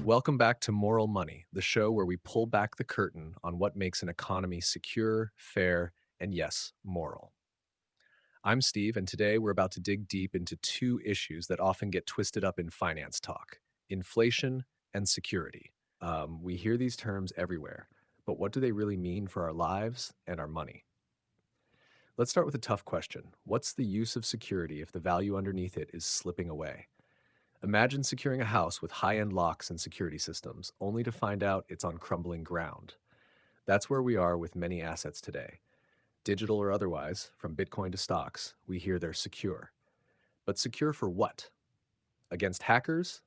Welcome back to Moral Money, the show where we pull back the curtain on what makes an economy secure, fair, and yes, moral. I'm Steve, and today we're about to dig deep into two issues that often get twisted up in finance talk: inflation and security. We hear these terms everywhere, but what do they really mean for our lives and our money? Let's start with a tough question. What's the use of security if the value underneath it is slipping away? Imagine securing a house with high end locks and security systems, only to find out it's on crumbling ground. That's where we are with many assets today. Digital or otherwise, from Bitcoin to stocks, we hear they're secure. But secure for what? Against hackers?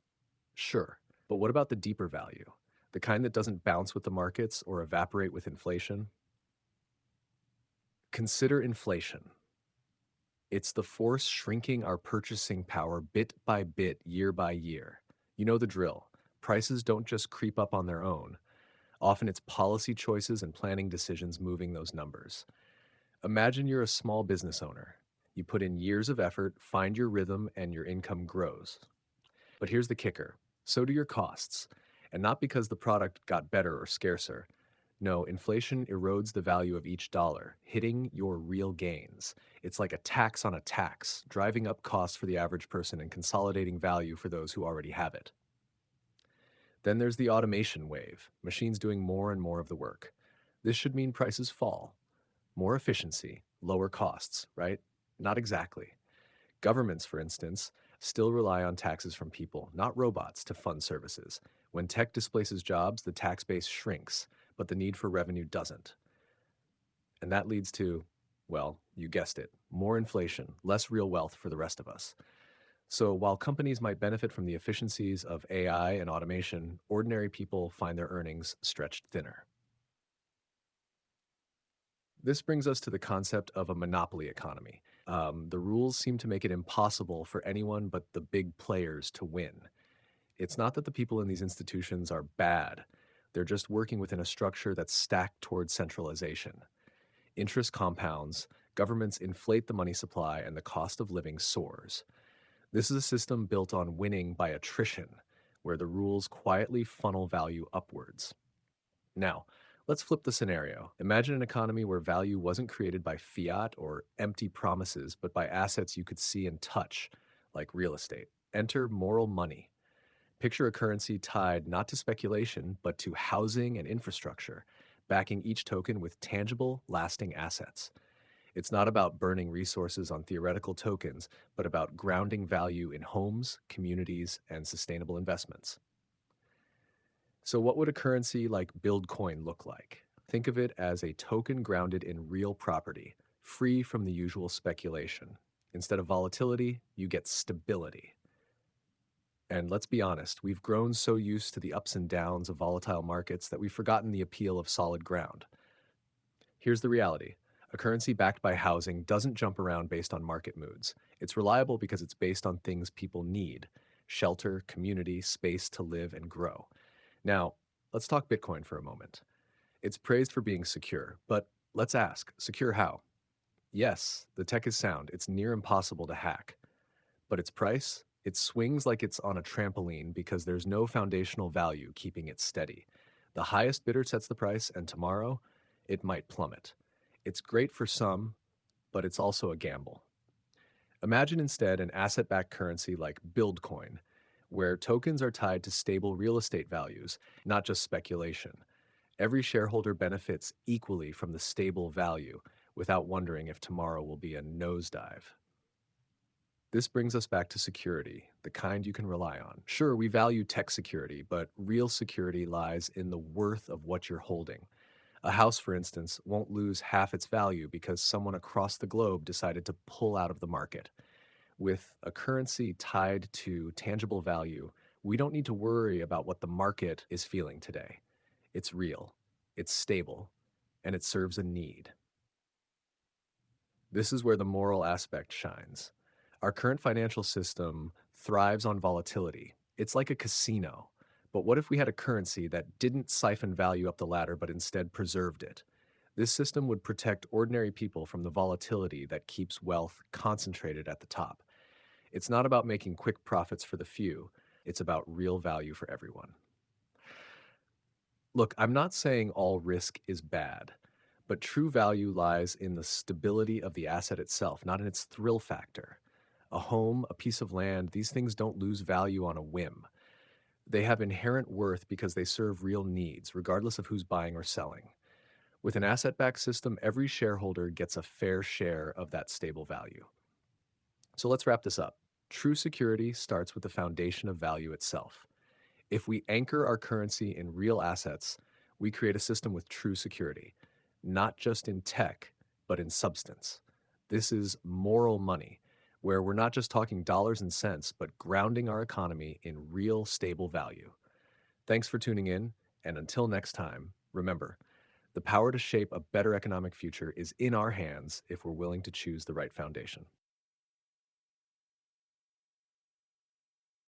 Sure. But what about the deeper value? The kind that doesn't bounce with the markets or evaporate with inflation? Consider inflation. It's the force shrinking our purchasing power bit by bit, year by year. You know the drill. Prices don't just creep up on their own. Often it's policy choices and planning decisions moving those numbers. Imagine you're a small business owner. You put in years of effort, find your rhythm, and your income grows. But here's the kicker: so do your costs. And not because the product got better or scarcer. No, inflation erodes the value of each dollar, hitting your real gains. It's like a tax on a tax, driving up costs for the average person and consolidating value for those who already have it. Then there's the automation wave, machines doing more and more of the work. This should mean prices fall. More efficiency, lower costs, right? Not exactly. Governments, for instance, still rely on taxes from people, not robots, to fund services. When tech displaces jobs, the tax base shrinks, but the need for revenue doesn't. And that leads to, well, you guessed it, more inflation, less real wealth for the rest of us. So while companies might benefit from the efficiencies of AI and automation, ordinary people find their earnings stretched thinner. This brings us to the concept of a monopoly economy. The rules seem to make it impossible for anyone but the big players to win. It's not that the people in these institutions are bad, they're just working within a structure that's stacked towards centralization. Interest compounds, governments inflate the money supply, and the cost of living soars. This is a system built on winning by attrition, where the rules quietly funnel value upwards. Now, let's flip the scenario. Imagine an economy where value wasn't created by fiat or empty promises, but by assets you could see and touch, like real estate. Enter moral money. Picture a currency tied not to speculation, but to housing and infrastructure, backing each token with tangible, lasting assets. It's not about burning resources on theoretical tokens, but about grounding value in homes, communities, and sustainable investments. So, what would a currency like Buildcoin look like? Think of it as a token grounded in real property, free from the usual speculation. Instead of volatility, you get stability. And let's be honest, we've grown so used to the ups and downs of volatile markets that we've forgotten the appeal of solid ground. Here's the reality: a currency backed by housing doesn't jump around based on market moods. It's reliable because it's based on things people need: shelter, community, space to live and grow. Now, let's talk Bitcoin for a moment. It's praised for being secure, but let's ask, secure how? Yes, the tech is sound, it's near impossible to hack. But its price? It swings like it's on a trampoline because there's no foundational value keeping it steady. The highest bidder sets the price, and tomorrow, it might plummet. It's great for some, but it's also a gamble. Imagine instead an asset backed currency like Buildcoin, where tokens are tied to stable real estate values, not just speculation. Every shareholder benefits equally from the stable value without wondering if tomorrow will be a nosedive. This brings us back to security, the kind you can rely on. Sure, we value tech security, but real security lies in the worth of what you're holding. A house, for instance, won't lose half its value because someone across the globe decided to pull out of the market. With a currency tied to tangible value, we don't need to worry about what the market is feeling today. It's real, it's stable, and it serves a need. This is where the moral aspect shines. Our current financial system thrives on volatility. It's like a casino. But what if we had a currency that didn't siphon value up the ladder but instead preserved it? This system would protect ordinary people from the volatility that keeps wealth concentrated at the top. It's not about making quick profits for the few, it's about real value for everyone. Look, I'm not saying all risk is bad, but true value lies in the stability of the asset itself, not in its thrill factor. A home, a piece of land, these things don't lose value on a whim. They have inherent worth because they serve real needs, regardless of who's buying or selling. With an asset backed system, every shareholder gets a fair share of that stable value. So let's wrap this up. True security starts with the foundation of value itself. If we anchor our currency in real assets, we create a system with true security, not just in tech, but in substance. This is moral money, where we're not just talking dollars and cents, but grounding our economy in real stable value. Thanks for tuning in, and until next time, remember, the power to shape a better economic future is in our hands if we're willing to choose the right foundation.